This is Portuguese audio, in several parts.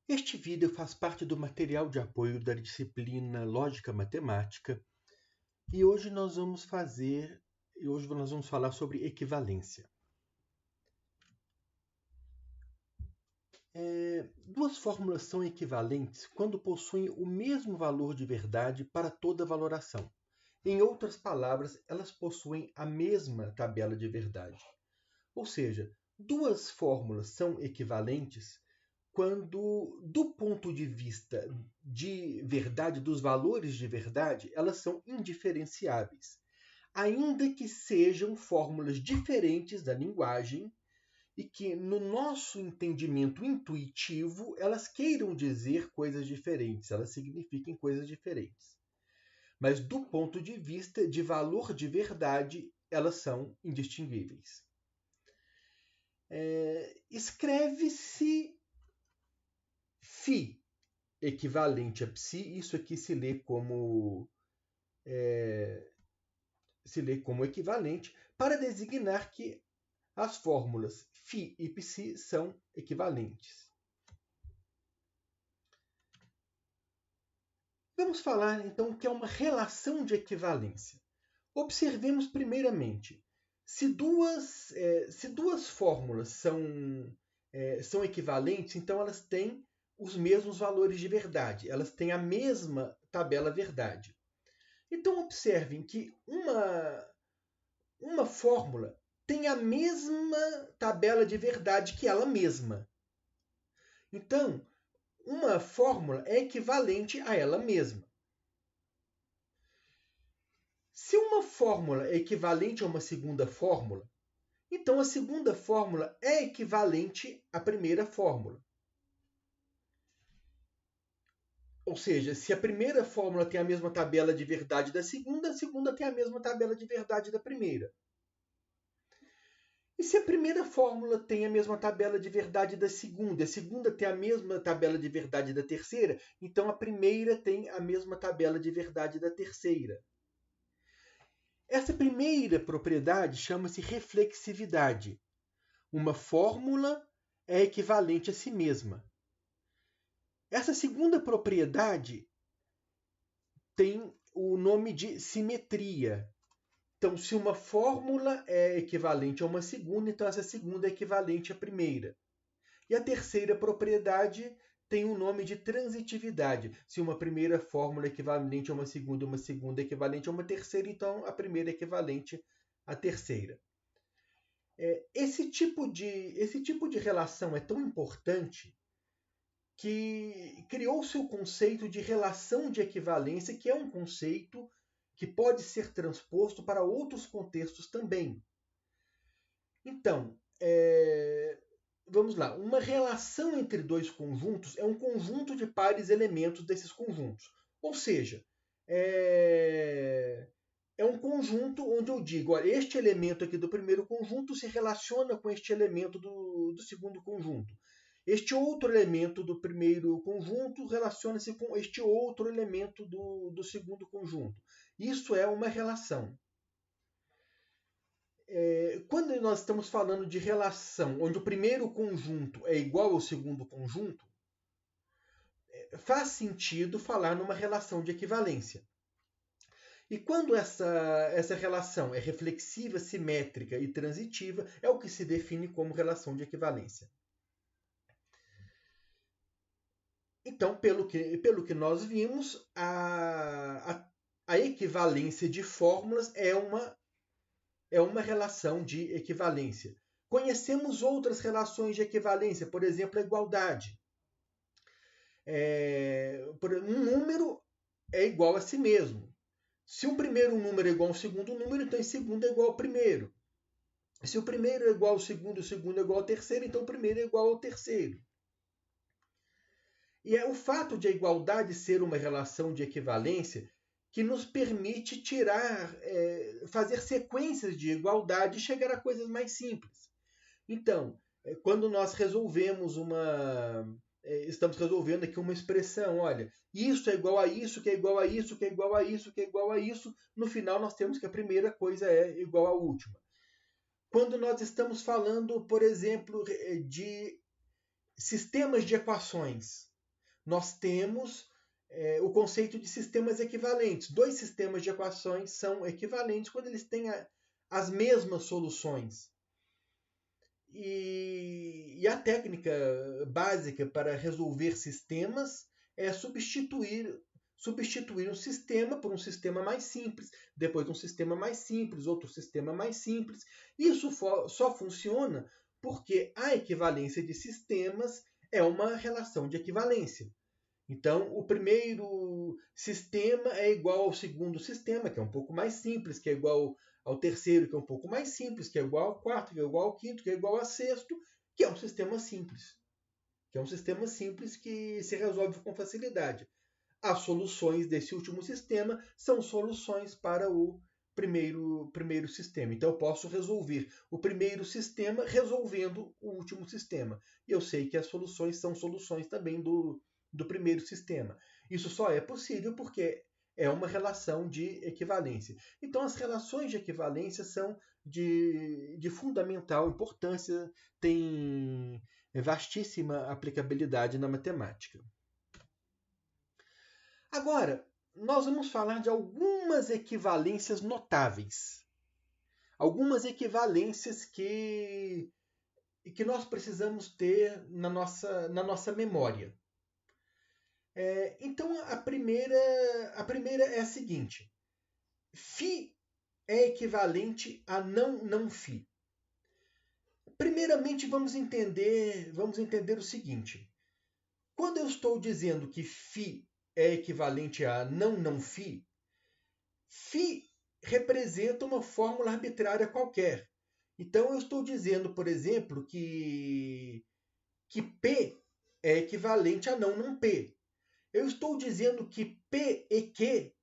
Este vídeo faz parte do material de apoio da disciplina Lógica Matemática e hoje nós vamos falar sobre equivalência. Duas fórmulas são equivalentes quando possuem o mesmo valor de verdade para toda valoração. Em outras palavras, elas possuem a mesma tabela de verdade. Ou seja, duas fórmulas são equivalentes quando, do ponto de vista de verdade, dos valores de verdade, elas são indiferenciáveis, ainda que sejam fórmulas diferentes da linguagem e que, no nosso entendimento intuitivo, elas queiram dizer coisas diferentes, elas signifiquem coisas diferentes. Mas, do ponto de vista de valor de verdade, elas são indistinguíveis. Escreve-se φ equivalente a psi, isso aqui se lê como equivalente, para designar que as fórmulas φ e psi são equivalentes. Vamos falar então o que é uma relação de equivalência. Observemos primeiramente, se duas fórmulas são equivalentes, então elas têm os mesmos valores de verdade, elas têm a mesma tabela verdade. Então observem que uma fórmula tem a mesma tabela de verdade que ela mesma. Então, uma fórmula é equivalente a ela mesma. Se uma fórmula é equivalente a uma segunda fórmula, então a segunda fórmula é equivalente à primeira fórmula. Ou seja, se a primeira fórmula tem a mesma tabela de verdade da segunda, a segunda tem a mesma tabela de verdade da primeira. E se a primeira fórmula tem a mesma tabela de verdade da segunda, a segunda tem a mesma tabela de verdade da terceira, então a primeira tem a mesma tabela de verdade da terceira. Essa primeira propriedade chama-se reflexividade. Uma fórmula é equivalente a si mesma. Essa segunda propriedade tem o nome de simetria. Então, se uma fórmula é equivalente a uma segunda, então essa segunda é equivalente à primeira. E a terceira propriedade tem o nome de transitividade. Se uma primeira fórmula é equivalente a uma segunda é equivalente a uma terceira, então a primeira é equivalente à terceira. Esse tipo de relação é tão importante que criou-se o conceito de relação de equivalência, que é um conceito que pode ser transposto para outros contextos também. Então, vamos lá. Uma relação entre dois conjuntos é um conjunto de pares elementos desses conjuntos. Ou seja, é um conjunto onde eu digo, olha, este elemento aqui do primeiro conjunto se relaciona com este elemento do segundo conjunto. Este outro elemento do primeiro conjunto relaciona-se com este outro elemento do segundo conjunto. Isso é uma relação. Quando nós estamos falando de relação onde o primeiro conjunto é igual ao segundo conjunto, faz sentido falar numa relação de equivalência. E quando essa relação é reflexiva, simétrica e transitiva, é o que se define como relação de equivalência. Então, pelo que nós vimos, a equivalência de fórmulas é uma relação de equivalência. Conhecemos outras relações de equivalência, por exemplo, a igualdade. Um número é igual a si mesmo. Se o primeiro número é igual ao segundo número, então o segundo é igual ao primeiro. Se o primeiro é igual ao segundo, o segundo é igual ao terceiro, então o primeiro é igual ao terceiro. E é o fato de a igualdade ser uma relação de equivalência que nos permite fazer sequências de igualdade e chegar a coisas mais simples. Então, quando nós estamos resolvendo aqui uma expressão, olha, isso é igual a isso, que é igual a isso, que é igual a isso, que é igual a isso, no final nós temos que a primeira coisa é igual à última. Quando nós estamos falando, por exemplo, de sistemas de equações, nós temos o conceito de sistemas equivalentes. Dois sistemas de equações são equivalentes quando eles têm as mesmas soluções. E a técnica básica para resolver sistemas é substituir um sistema por um sistema mais simples, depois um sistema mais simples, outro sistema mais simples. Isso só funciona porque a equivalência de sistemas é uma relação de equivalência. Então, o primeiro sistema é igual ao segundo sistema, que é um pouco mais simples, que é igual ao terceiro, que é um pouco mais simples, que é igual ao quarto, que é igual ao quinto, que é igual ao sexto, que é um sistema simples. Que é um sistema simples que se resolve com facilidade. As soluções desse último sistema são soluções para o primeiro sistema. Então, eu posso resolver o primeiro sistema resolvendo o último sistema. E eu sei que as soluções são soluções também do primeiro sistema. Isso só é possível porque é uma relação de equivalência. Então, as relações de equivalência são de fundamental importância, têm vastíssima aplicabilidade na matemática. Agora, nós vamos falar de algumas equivalências notáveis. Algumas equivalências que nós precisamos ter na nossa memória. Então, a primeira é a seguinte. Φ é equivalente a não φ. Primeiramente, vamos entender o seguinte. Quando eu estou dizendo que φ é equivalente a não φ, φ representa uma fórmula arbitrária qualquer. Então, eu estou dizendo, por exemplo, que P é equivalente a não P. Eu estou dizendo que P e Q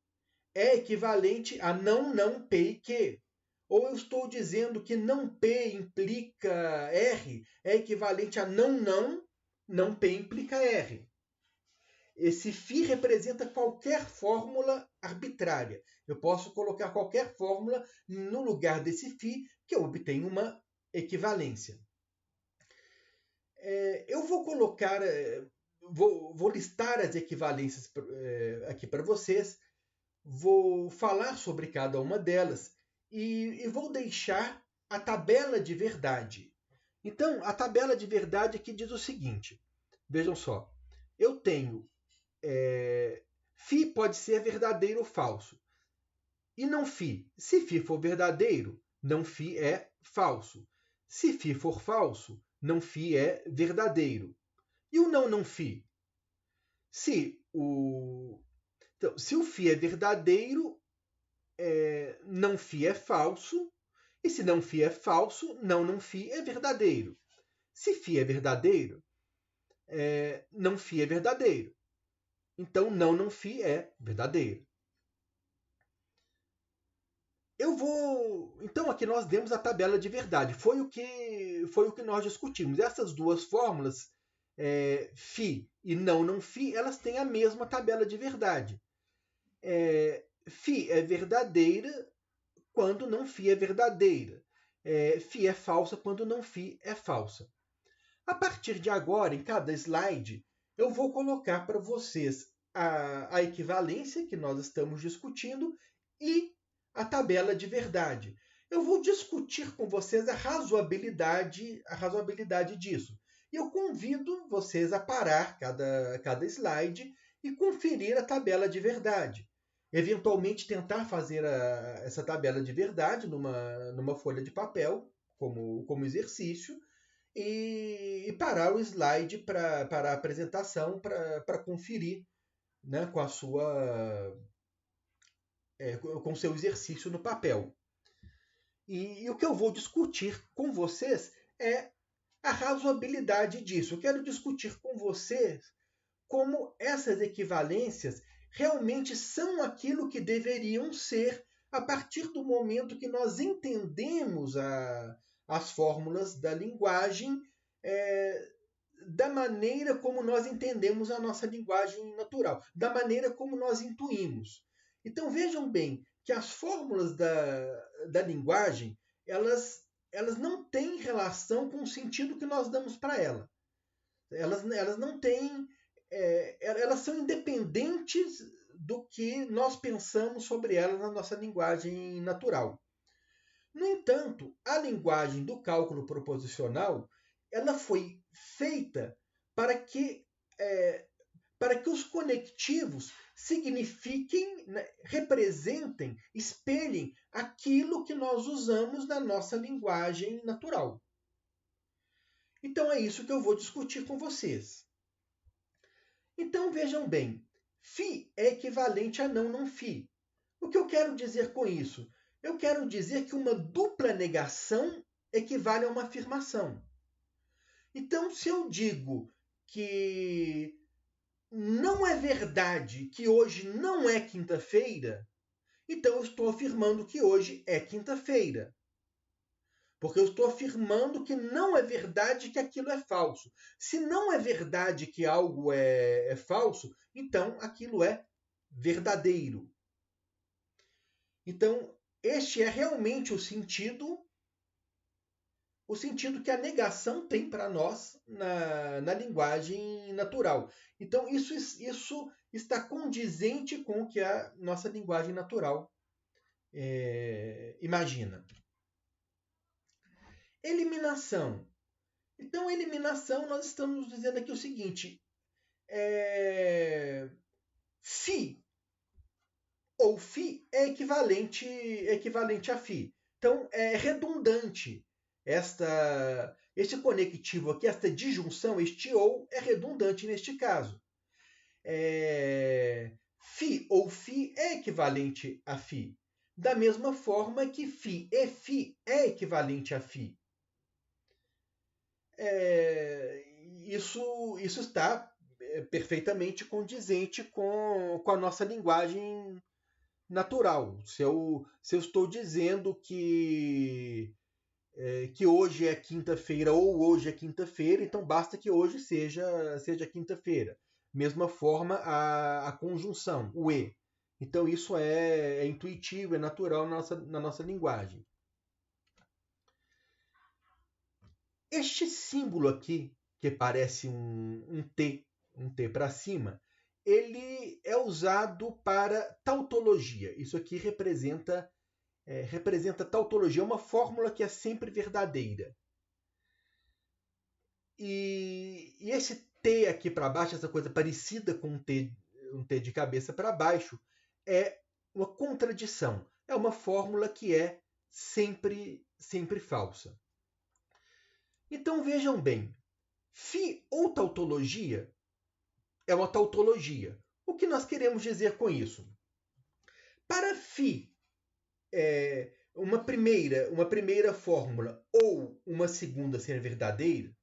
é equivalente a não P e Q. Ou eu estou dizendo que não P implica R é equivalente a não P implica R. Esse φ representa qualquer fórmula arbitrária. Eu posso colocar qualquer fórmula no lugar desse φ que eu obtenho uma equivalência. Eu vou colocar, vou listar as equivalências aqui para vocês, vou falar sobre cada uma delas e vou deixar a tabela de verdade. Então, a tabela de verdade aqui diz o seguinte, vejam só, eu tenho φ pode ser verdadeiro ou falso. E não φ. Se φ for verdadeiro, não φ é falso. Se φ for falso, não φ é verdadeiro. E o não φ? Se o φ é verdadeiro, não φ é falso. E se não φ é falso, não φ é verdadeiro. Se φ é verdadeiro, não φ é verdadeiro. Então, não φ é verdadeiro. Então, aqui nós demos a tabela de verdade. Foi o que nós discutimos. Essas duas fórmulas, φ e não φ, elas têm a mesma tabela de verdade. φ é verdadeira quando não φ é verdadeira. φ é falsa quando não φ é falsa. A partir de agora, em cada slide, eu vou colocar para vocês a equivalência que nós estamos discutindo e a tabela de verdade. Eu vou discutir com vocês a razoabilidade disso. E eu convido vocês a parar cada slide e conferir a tabela de verdade. Eventualmente tentar fazer essa tabela de verdade numa folha de papel, como exercício, e parar o slide para a apresentação para conferir, né, com o seu exercício no papel. E o que eu vou discutir com vocês é a razoabilidade disso. Eu quero discutir com vocês como essas equivalências realmente são aquilo que deveriam ser a partir do momento que nós entendemos as fórmulas da linguagem da maneira como nós entendemos a nossa linguagem natural, da maneira como nós intuímos. Então vejam bem que as fórmulas da linguagem, elas não têm relação com o sentido que nós damos para ela. Elas não têm elas são independentes do que nós pensamos sobre elas na nossa linguagem natural. No entanto, a linguagem do cálculo proposicional ela foi feita para que, para que os conectivos signifiquem, né, representem, espelhem aquilo que nós usamos na nossa linguagem natural. Então é isso que eu vou discutir com vocês. Então vejam bem, φ é equivalente a não φ. O que eu quero dizer com isso? Eu quero dizer que uma dupla negação equivale a uma afirmação. Então, se eu digo que não é verdade que hoje não é quinta-feira, então eu estou afirmando que hoje é quinta-feira. Porque eu estou afirmando que não é verdade que aquilo é falso. Se não é verdade que algo é falso, então aquilo é verdadeiro. Então, este é realmente o sentido que a negação tem para nós na linguagem natural. Então, isso está condizente com o que a nossa linguagem natural imagina. Eliminação. Então, eliminação, nós estamos dizendo aqui o seguinte: φ ou φ é equivalente a φ. Então, é redundante. Este conectivo aqui, esta disjunção, este ou, é redundante neste caso. Φ ou φ é equivalente a φ. Da mesma forma que φ e φ é equivalente a φ. Isso está perfeitamente condizente com a nossa linguagem natural. Se eu estou dizendo que hoje é quinta-feira ou hoje é quinta-feira, então basta que hoje seja quinta-feira. Mesma forma a conjunção, o e. Então isso é intuitivo, é natural na nossa linguagem. Este símbolo aqui, que parece um T para cima, ele é usado para tautologia. Isso aqui representa tautologia, é uma fórmula que é sempre verdadeira. E esse T aqui para baixo, essa coisa parecida com um T de cabeça para baixo, é uma contradição. É uma fórmula que é sempre falsa. Então vejam bem, φ ou tautologia é uma tautologia. O que nós queremos dizer com isso? Para φ, uma primeira fórmula ou uma segunda ser verdadeira,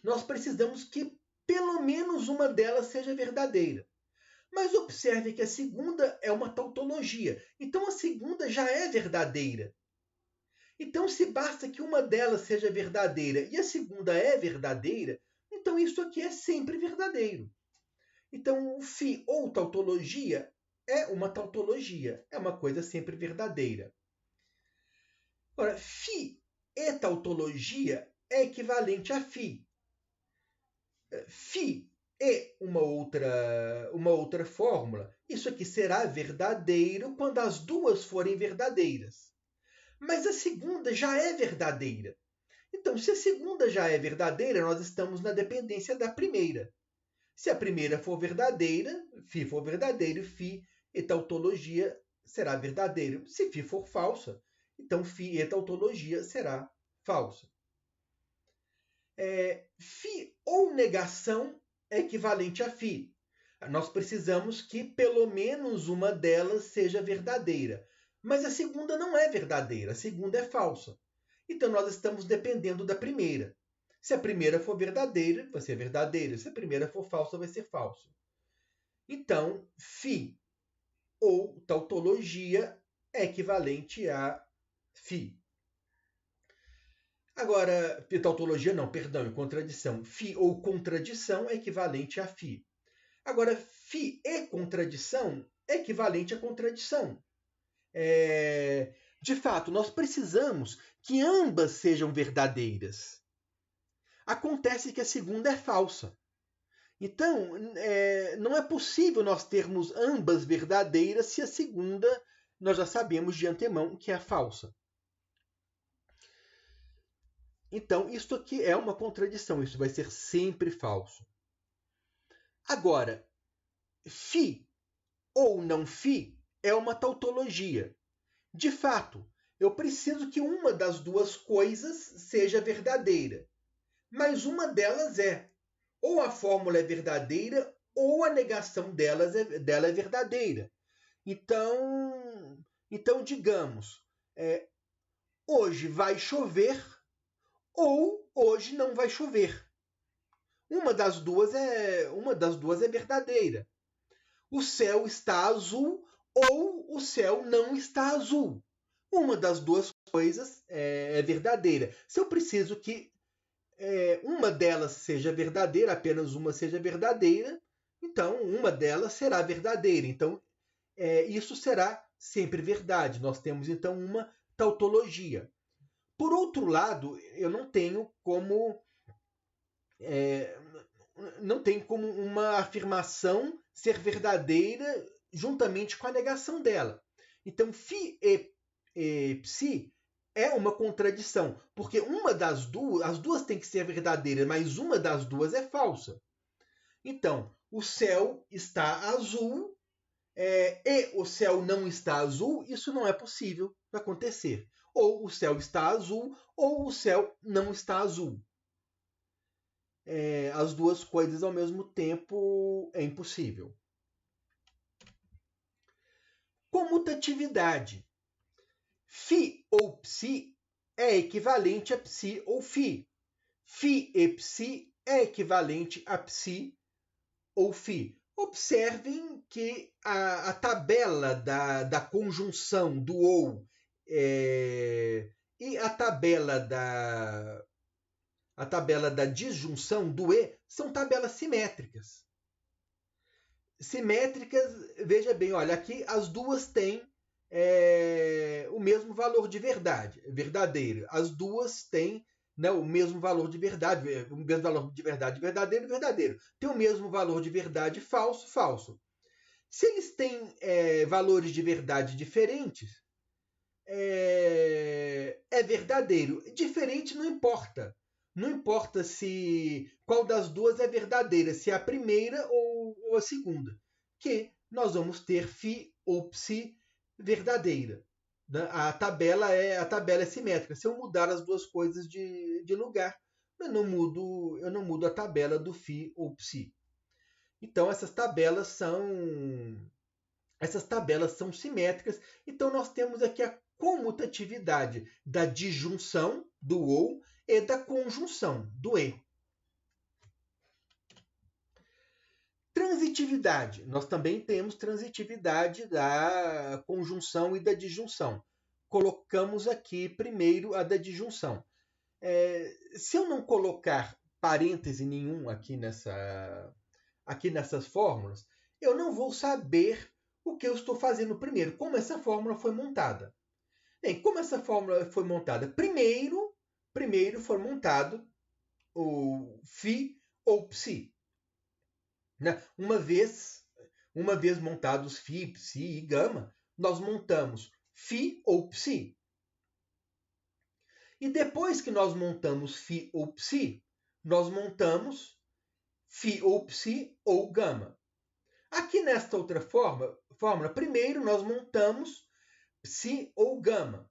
nós precisamos que pelo menos uma delas seja verdadeira. Mas observe que a segunda é uma tautologia, então a segunda já é verdadeira. Então, se basta que uma delas seja verdadeira e a segunda é verdadeira, então isso aqui é sempre verdadeiro. Então, o φ ou tautologia é uma tautologia, é uma coisa sempre verdadeira. Ora, φ e tautologia é equivalente a φ. Φ e uma outra fórmula, isso aqui será verdadeiro quando as duas forem verdadeiras. Mas a segunda já é verdadeira. Então, se a segunda já é verdadeira, nós estamos na dependência da primeira. Se a primeira for verdadeira, φ for verdadeiro, φ e tautologia será verdadeiro. Se φ for falsa, então φ e tautologia será falsa. Φ ou negação é equivalente a φ. Nós precisamos que pelo menos uma delas seja verdadeira. Mas a segunda não é verdadeira, a segunda é falsa. Então nós estamos dependendo da primeira. Se a primeira for verdadeira, vai ser verdadeira. Se a primeira for falsa, vai ser falsa. Então, φ ou tautologia é equivalente a φ. Agora, tautologia não, perdão, contradição. Φ ou contradição é equivalente a φ. Agora, φ e contradição é equivalente a contradição. De fato, nós precisamos que ambas sejam verdadeiras. Acontece que a segunda é falsa. Então, não é possível nós termos ambas verdadeiras se a segunda nós já sabemos de antemão que é falsa. Então, isso aqui é uma contradição, isso vai ser sempre falso. Agora, φ ou não φ é uma tautologia. De fato, eu preciso que uma das duas coisas seja verdadeira, mas uma delas é. Ou a fórmula é verdadeira, ou a negação dela é verdadeira. Então digamos, hoje vai chover ou hoje não vai chover. Uma das duas é verdadeira. O céu está azul ou o céu não está azul. Uma das duas coisas é verdadeira. Se eu preciso que uma delas seja verdadeira, apenas uma seja verdadeira, então uma delas será verdadeira. Então, isso será sempre verdade. Nós temos, então, uma tautologia. Por outro lado, eu não tenho como uma afirmação ser verdadeira juntamente com a negação dela. Então, φ e psi é uma contradição, porque uma das duas, as duas têm que ser verdadeiras, mas uma das duas é falsa. Então, o céu está azul e o céu não está azul, isso não é possível de acontecer. Ou o céu está azul ou o céu não está azul. As duas coisas ao mesmo tempo é impossível. Comutatividade. Φ ou psi é equivalente a psi ou φ. Φ e psi é equivalente a psi ou φ. Observem que a tabela da conjunção do ou e a tabela da disjunção do e são tabelas simétricas. Simétricas, veja bem, olha, aqui as duas têm o mesmo valor de verdade, verdadeiro. As duas têm o mesmo valor de verdade, o mesmo valor de verdade verdadeiro, verdadeiro. Tem o mesmo valor de verdade falso, falso. Se eles têm valores de verdade diferentes, é verdadeiro. Diferente não importa. Não importa qual das duas é verdadeira, se é a primeira ou a segunda. Que nós vamos ter φ ou psi verdadeira. A tabela é simétrica. Se eu mudar as duas coisas de lugar, eu não mudo a tabela do φ ou psi. Então essas tabelas são simétricas. Então nós temos aqui a comutatividade da disjunção do ou e da conjunção do e. Transitividade. Nós também temos transitividade da conjunção e da disjunção. Colocamos aqui primeiro a da disjunção. Se eu não colocar parêntese nenhum aqui nessas fórmulas, eu não vou saber o que eu estou fazendo primeiro, como essa fórmula foi montada. Bem, como essa fórmula foi montada? Primeiro foi montado o φ ou psi. Né? Uma vez montados φ, psi e gama, nós montamos φ ou psi. E depois que nós montamos φ ou psi, nós montamos φ ou psi ou gama. Aqui nesta outra fórmula, primeiro nós montamos psi ou gama.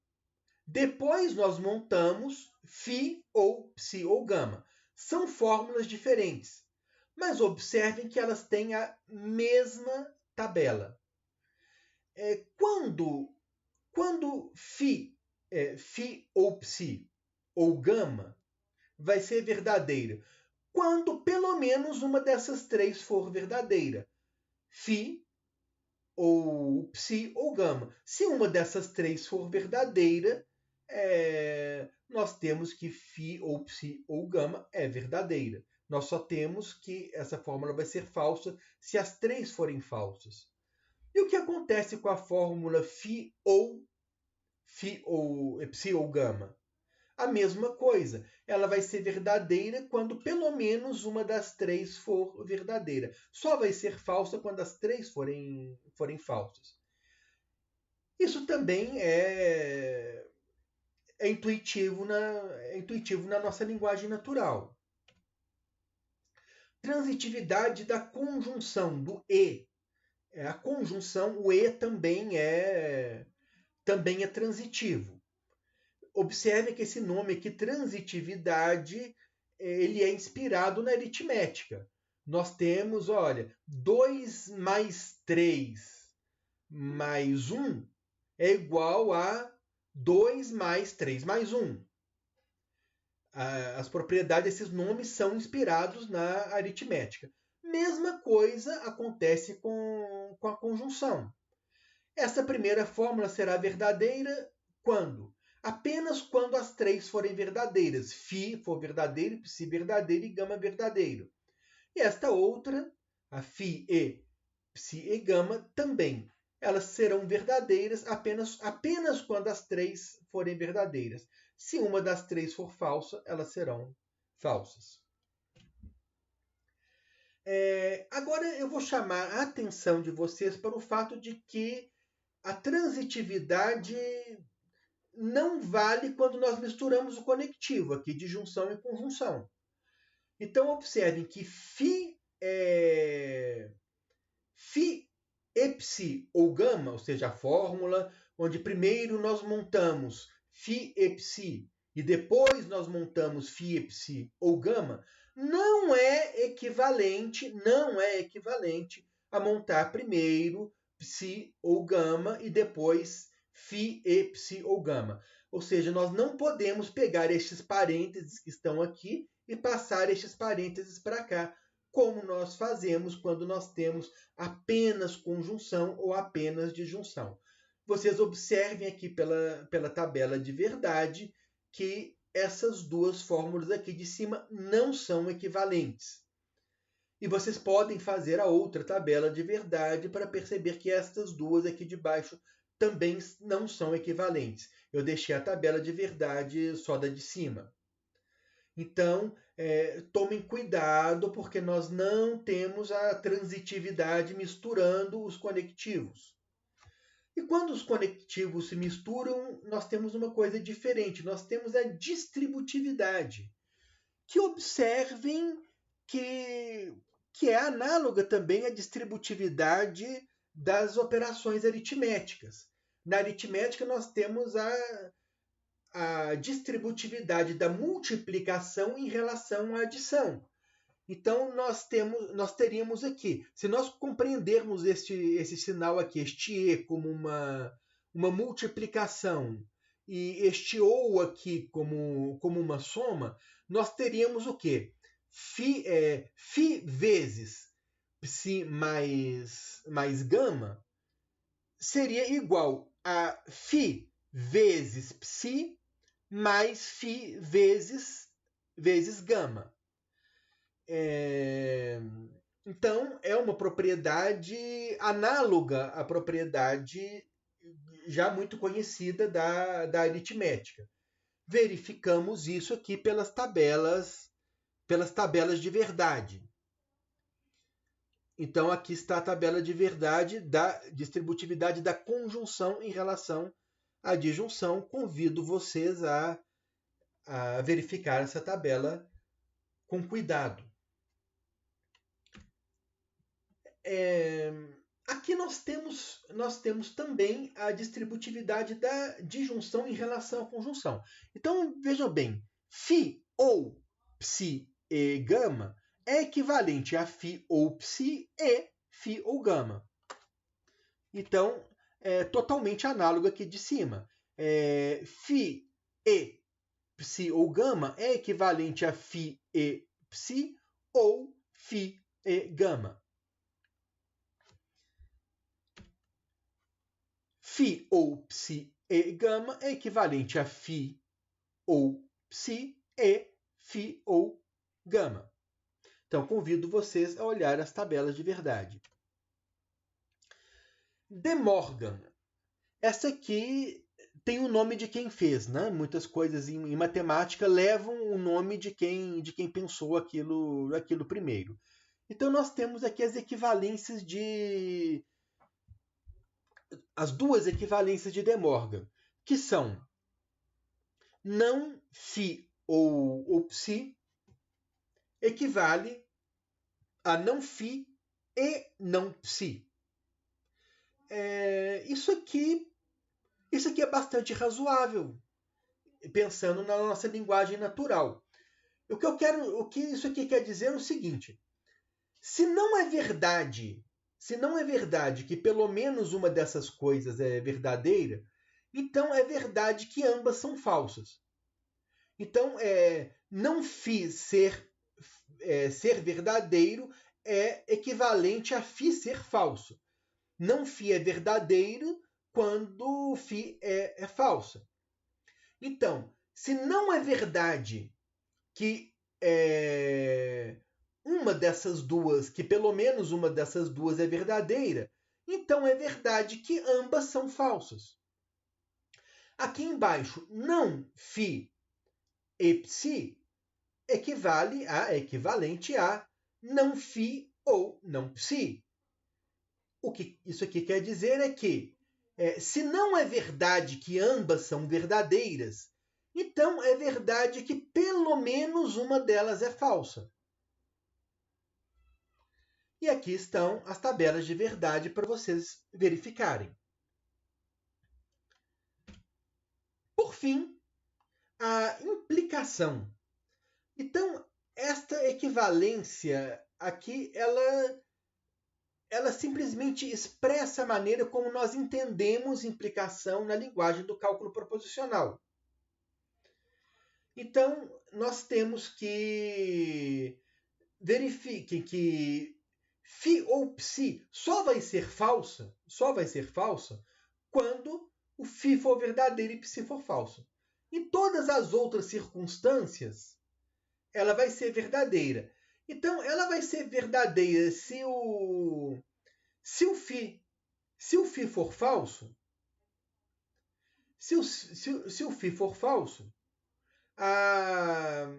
Depois nós montamos φ ou psi ou gama. São fórmulas diferentes, mas observem que elas têm a mesma tabela. Quando φ ou psi ou gama vai ser verdadeira? Quando pelo menos uma dessas três for verdadeira. φ ou psi ou gama. Se uma dessas três for verdadeira, nós temos que φ ou psi ou gama é verdadeira. Nós só temos que essa fórmula vai ser falsa se as três forem falsas. E o que acontece com a fórmula φ ou psi ou gama? a mesma coisa. Ela vai ser verdadeira quando pelo menos uma das três for verdadeira. Só vai ser falsa quando as três forem falsas. Isso também é intuitivo na nossa linguagem natural. Transitividade da conjunção, do e. A conjunção, o e também é transitivo. Observe que esse nome aqui, transitividade, ele é inspirado na aritmética. Nós temos, olha, 2 mais 3 mais 1 é igual a 2 mais 3 mais 1. As propriedades desses nomes são inspirados na aritmética. Mesma coisa acontece com a conjunção. Essa primeira fórmula será verdadeira quando? Apenas quando as três forem verdadeiras. Φ for verdadeiro, Ψ verdadeiro e Γ verdadeiro. E esta outra, a Φ e Ψ e Γ, também. Elas serão verdadeiras apenas quando as três forem verdadeiras. Se uma das três for falsa, elas serão falsas. Agora eu vou chamar a atenção de vocês para o fato de que a transitividade não vale quando nós misturamos o conectivo aqui de junção e conjunção. Então observem que Φ e Ψ ou Γ, ou seja, a fórmula onde primeiro nós montamos Φ e Ψ e depois nós montamos Φ e Ψ ou Γ, não é equivalente a montar primeiro Ψ ou Γ e depois Φ e Ψ ou Γ. Ou seja, nós não podemos pegar estes parênteses que estão aqui e passar estes parênteses para cá, como nós fazemos quando nós temos apenas conjunção ou apenas disjunção. Vocês observem aqui pela tabela de verdade que essas duas fórmulas aqui de cima não são equivalentes. E vocês podem fazer a outra tabela de verdade para perceber que estas duas aqui de baixo também não são equivalentes. Eu deixei a tabela de verdade só da de cima. Então, tomem cuidado, porque nós não temos a transitividade misturando os conectivos. E quando os conectivos se misturam, nós temos uma coisa diferente. Nós temos a distributividade, que observem que é análoga também à distributividade das operações aritméticas. Na aritmética, nós temos a distributividade da multiplicação em relação à adição. Então, nós teríamos aqui, se nós compreendermos esse sinal aqui, este E, como uma multiplicação, e este OU aqui como uma soma, nós teríamos o quê? Φ vezes Ψ mais Γ seria igual a Φ vezes Ψ mais Φ vezes Γ. Então, é uma propriedade análoga à propriedade já muito conhecida da aritmética. Verificamos isso aqui pelas tabelas de verdade. Então, aqui está a tabela de verdade da distributividade da conjunção em relação à disjunção. Convido vocês a verificar essa tabela com cuidado. Aqui nós temos também a distributividade da disjunção em relação à conjunção. Então, vejam bem, Φ ou Ψ e Γ é equivalente a Φ ou Ψ e Φ ou Γ. Então, é totalmente análogo aqui de cima. Φ e Ψ ou Γ é equivalente a Φ e Ψ ou Φ e Γ. Φ ou Ψ e Γ é equivalente a Φ ou Ψ e Φ ou Γ. Então, convido vocês a olhar as tabelas de verdade. De Morgan. Essa aqui tem o nome de quem fez, né? Muitas coisas em matemática levam o nome de quem pensou aquilo primeiro. Então nós temos aqui as equivalências as duas equivalências de De Morgan, que são não φ ou psi equivale a não φ e não psi. Isso aqui é bastante razoável, pensando na nossa linguagem natural. O que isso aqui quer dizer é o seguinte: se não é verdade que pelo menos uma dessas coisas é verdadeira, então é verdade que ambas são falsas. Então, não φ ser verdadeiro é equivalente a φ ser falso. Não φ é verdadeiro quando φ é falsa. Então, se não é verdade que uma dessas duas, que pelo menos uma dessas duas é verdadeira, então é verdade que ambas são falsas. Aqui embaixo, não φ e psi equivalente a não φ ou não psi. O que isso aqui quer dizer é que, se não é verdade que ambas são verdadeiras, então é verdade que pelo menos uma delas é falsa. E aqui estão as tabelas de verdade para vocês verificarem. Por fim, a implicação. Então, esta equivalência aqui, ela simplesmente expressa a maneira como nós entendemos implicação na linguagem do cálculo proposicional. Então, nós temos que verifiquem que φ ou psi só vai ser falsa quando o φ for verdadeiro e psi for falso. Em todas as outras circunstâncias, ela vai ser verdadeira. Então, ela vai ser verdadeira se o φ for falso. Se o φ for falso, a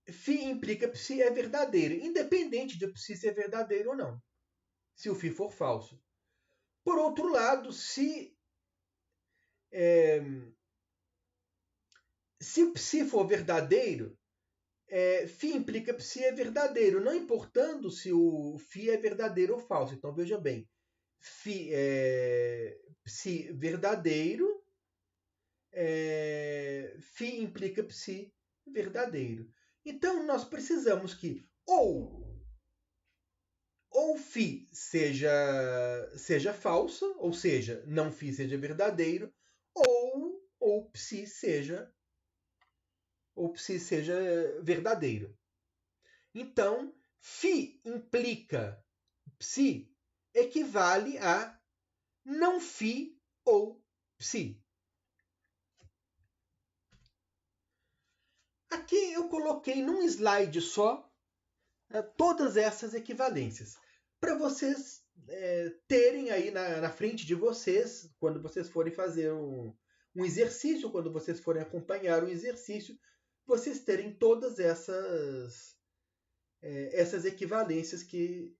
φ implica psi é verdadeira, independente de psi ser verdadeiro ou não, se o φ for falso. Por outro lado, se o psi for verdadeiro, φ implica psi é verdadeiro, não importando se o φ é verdadeiro ou falso. Então, veja bem, psi verdadeiro, φ implica psi verdadeiro. Então, nós precisamos que ou φ seja falsa, ou seja, não φ seja verdadeiro, ou psi seja verdadeiro. Então, φ implica psi equivale a não φ ou psi. Aqui eu coloquei num slide só todas essas equivalências, para vocês terem aí na frente de vocês, quando vocês forem fazer um exercício, quando vocês forem acompanhar um exercício, vocês terem todas essas equivalências que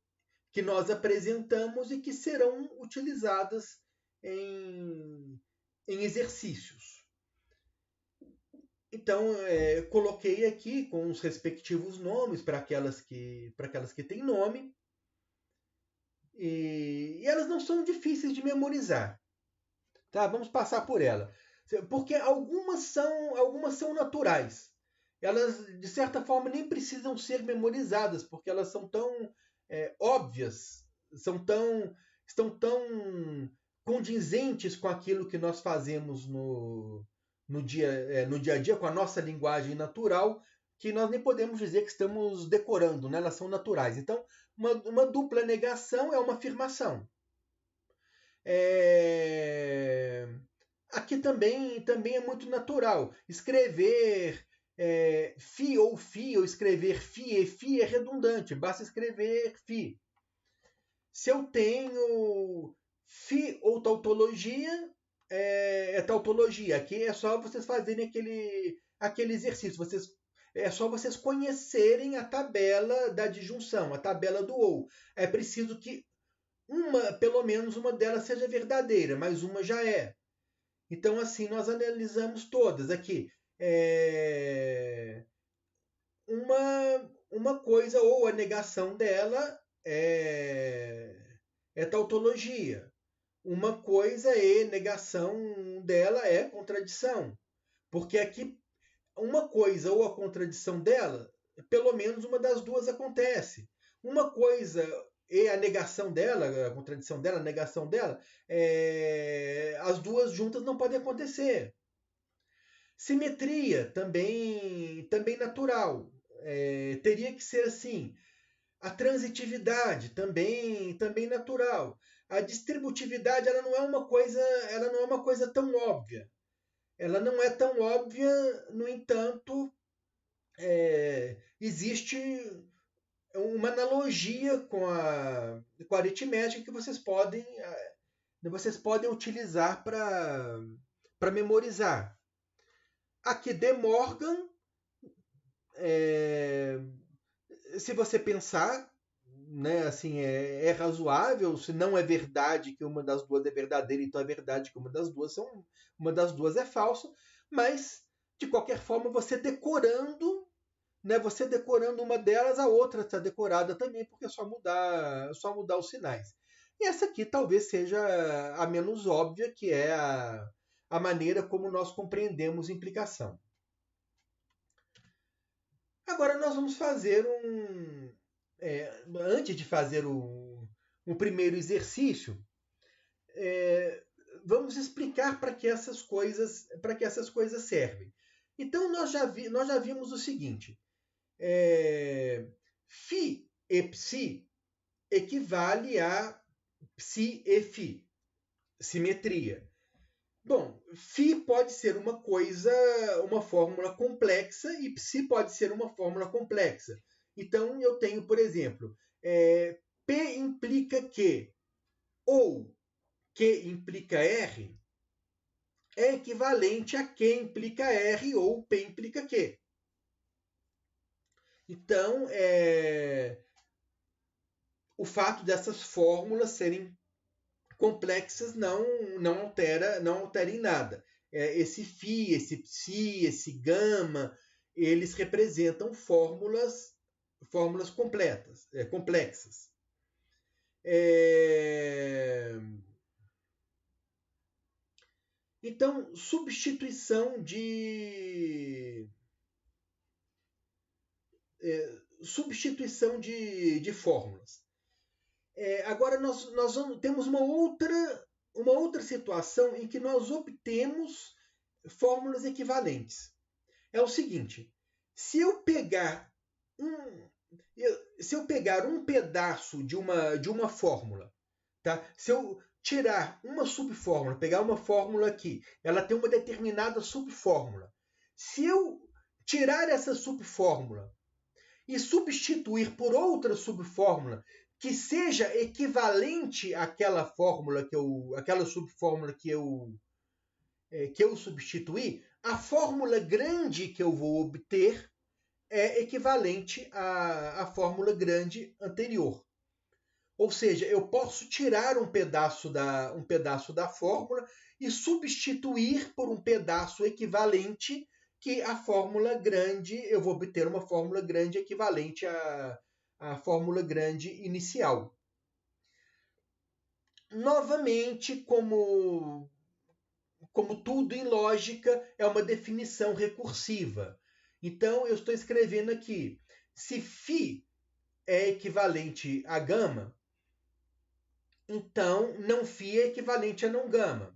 nós apresentamos e que serão utilizadas em exercícios. Então, coloquei aqui com os respectivos nomes para aquelas que têm nome. E elas não são difíceis de memorizar. Tá? Vamos passar por ela. Porque algumas são naturais. Elas, de certa forma, nem precisam ser memorizadas, porque elas são tão óbvias, estão tão condizentes com aquilo que nós fazemos no dia a dia, com a nossa linguagem natural, que nós nem podemos dizer que estamos decorando, né? Elas são naturais. Então, uma dupla negação é uma afirmação. Aqui também é muito natural. Escrever φ ou escrever φ e φ é redundante, basta escrever φ. Se eu tenho φ ou tautologia, é tautologia. Aqui é só vocês fazerem aquele exercício. É só vocês conhecerem a tabela da disjunção, a tabela do ou. É preciso que pelo menos uma delas seja verdadeira, mas uma já é. Então, assim, nós analisamos todas aqui. Uma coisa, ou a negação dela é tautologia. Uma coisa e negação dela é contradição. Porque aqui, uma coisa ou a contradição dela, pelo menos uma das duas acontece. Uma coisa e a negação dela, a contradição dela, a negação dela, as duas juntas não podem acontecer. Simetria, também natural. Teria que ser assim. A transitividade, também natural. A distributividade, ela não é uma coisa tão óbvia. Ela não é tão óbvia, no entanto, existe uma analogia com a aritmética que vocês podem utilizar para memorizar. Aqui, De Morgan, se você pensar, né, assim, é razoável. Se não é verdade que uma das duas é verdadeira, então é verdade que uma das duas é falsa. Mas, de qualquer forma, você decorando uma delas, a outra está decorada também, porque é só mudar os sinais. E essa aqui talvez seja a menos óbvia, que é a maneira como nós compreendemos implicação. Agora nós vamos fazer antes de fazer o primeiro exercício, vamos explicar para que essas coisas servem. Então nós já vimos o seguinte: φ e psi equivale a psi e φ, simetria. Bom, φ pode ser uma fórmula complexa, e psi pode ser uma fórmula complexa. Então eu tenho, por exemplo, P implica Q ou Q implica R é equivalente a Q implica R ou P implica Q. Então, o fato dessas fórmulas serem complexas não altera em nada. Esse φ, esse psi, esse gama, eles representam fórmulas complexas. Então, substituição de fórmulas. Agora nós temos uma outra situação em que nós obtemos fórmulas equivalentes. É o seguinte: se eu pegar um pedaço de uma fórmula, tá? Se eu tirar uma subfórmula, pegar uma fórmula aqui, ela tem uma determinada subfórmula. Se eu tirar essa subfórmula e substituir por outra subfórmula que seja equivalente àquela subfórmula que eu substituí, a fórmula grande que eu vou obter é equivalente à fórmula grande anterior. Ou seja, eu posso tirar um pedaço da fórmula e substituir por um pedaço equivalente, que a fórmula grande, eu vou obter uma fórmula grande equivalente à fórmula grande inicial. Novamente, como tudo em lógica, é uma definição recursiva. Então, eu estou escrevendo aqui: se φ é equivalente a gama, então não φ é equivalente a não gama.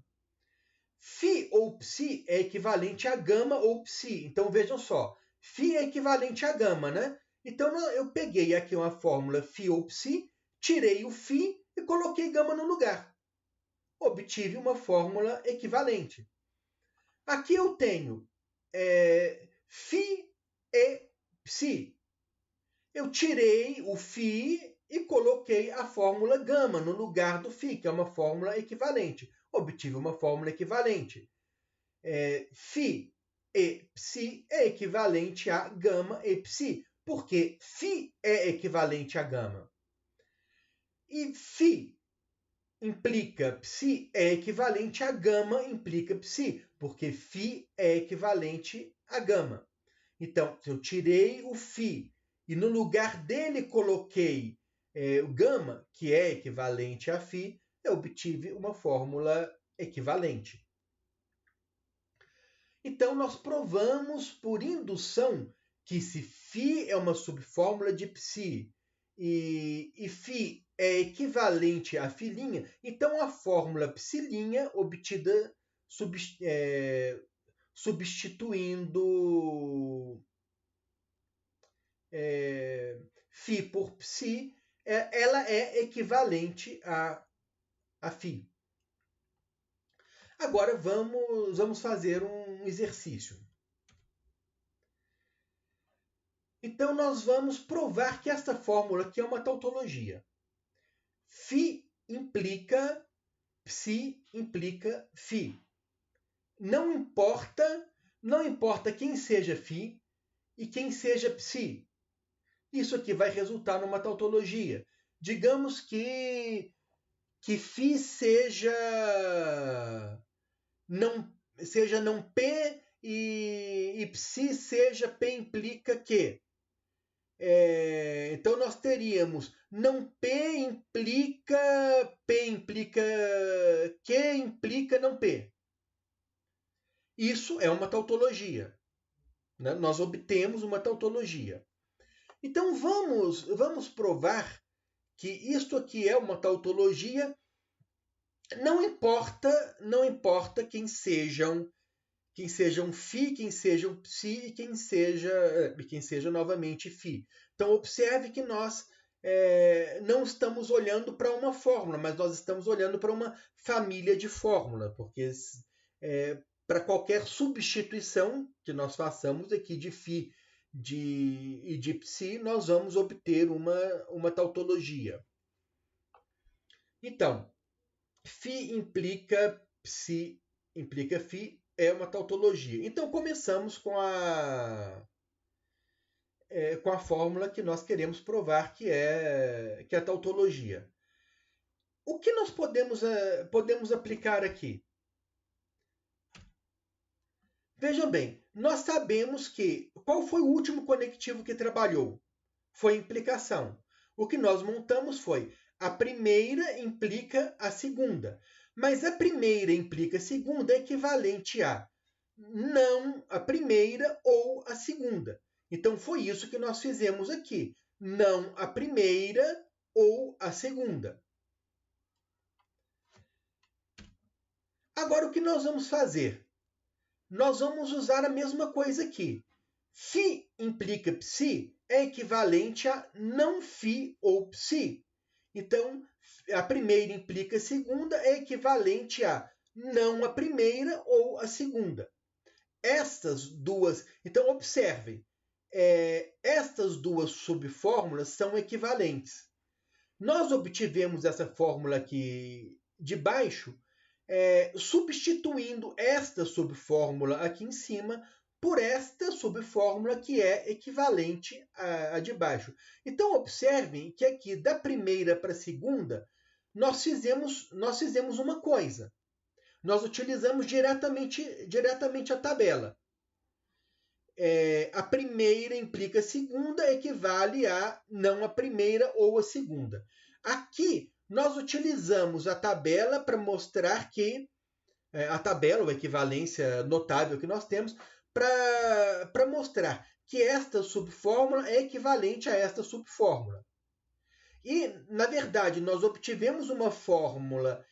Φ ou psi é equivalente a gama ou psi. Então, vejam só, φ é equivalente a gama, né? Então, eu peguei aqui uma fórmula φ ou psi, tirei o φ e coloquei gama no lugar. Obtive uma fórmula equivalente. Aqui eu tenho φ e psi. Eu tirei o φ e coloquei a fórmula gama no lugar do φ, que é uma fórmula equivalente. Obtive uma fórmula equivalente. Φ e ψ é equivalente a gama e ψ, porque φ é equivalente a gama. E φ implica ψ é equivalente a gama implica ψ, porque φ é equivalente a gama. Então, se eu tirei o φ e no lugar dele coloquei o gama, que é equivalente a φ, eu obtive uma fórmula equivalente. Então, nós provamos por indução que se φ é uma subfórmula de ψ e φ é equivalente a φ', então a fórmula ψ' obtida substituindo φ por ψ, ela é equivalente a φ. Agora vamos fazer um exercício. Então, nós vamos provar que esta fórmula aqui é uma tautologia. Φ implica ψ implica φ. Não importa quem seja φ e quem seja ψ. Isso aqui vai resultar numa tautologia. Digamos que φ seja não P e ψ seja P implica Q. Então, nós teríamos não P implica Q implica não P. Isso é uma tautologia. Né? Nós obtemos uma tautologia. Então, vamos provar que isto aqui é uma tautologia. Não importa quem sejam φ, quem sejam ψ e quem seja novamente φ. Então, observe que nós não estamos olhando para uma fórmula, mas nós estamos olhando para uma família de fórmula, porque para qualquer substituição que nós façamos aqui de φ e de ψ, nós vamos obter uma tautologia. Então, φ implica ψ implica φ é uma tautologia. Então, começamos com a fórmula que nós queremos provar que é a tautologia. O que nós podemos aplicar aqui? Vejam bem, nós sabemos que qual foi o último conectivo que trabalhou? Foi a implicação. O que nós montamos foi a primeira implica a segunda. Mas a primeira implica a segunda é equivalente a não a primeira ou a segunda. Então, foi isso que nós fizemos aqui. Não a primeira ou a segunda. Agora, o que nós vamos fazer? Nós vamos usar a mesma coisa aqui. Φ implica ψ é equivalente a não φ ou ψ. Então, a primeira implica a segunda é equivalente a não a primeira ou a segunda. Estas duas... Então, observem. Estas duas subfórmulas são equivalentes. Nós obtivemos essa fórmula aqui de baixo substituindo esta subfórmula aqui em cima por esta subfórmula que é equivalente à de baixo. Então, observem que aqui, da primeira para a segunda, nós fizemos uma coisa. Nós utilizamos diretamente a tabela. A primeira implica a segunda, equivale a não a primeira ou a segunda. Aqui, nós utilizamos a tabela para mostrar que a tabela, ou a equivalência notável que nós temos, para mostrar que esta subfórmula é equivalente a esta subfórmula. E, na verdade, nós obtivemos uma fórmula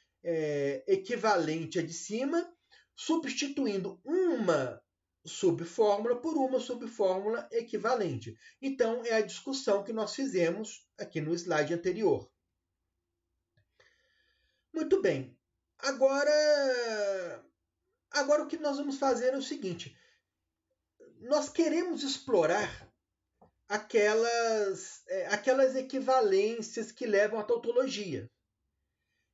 equivalente à de cima, substituindo uma subfórmula por uma subfórmula equivalente. Então, é a discussão que nós fizemos aqui no slide anterior. Muito bem. Agora o que nós vamos fazer é o seguinte. Nós queremos explorar aquelas equivalências que levam à tautologia.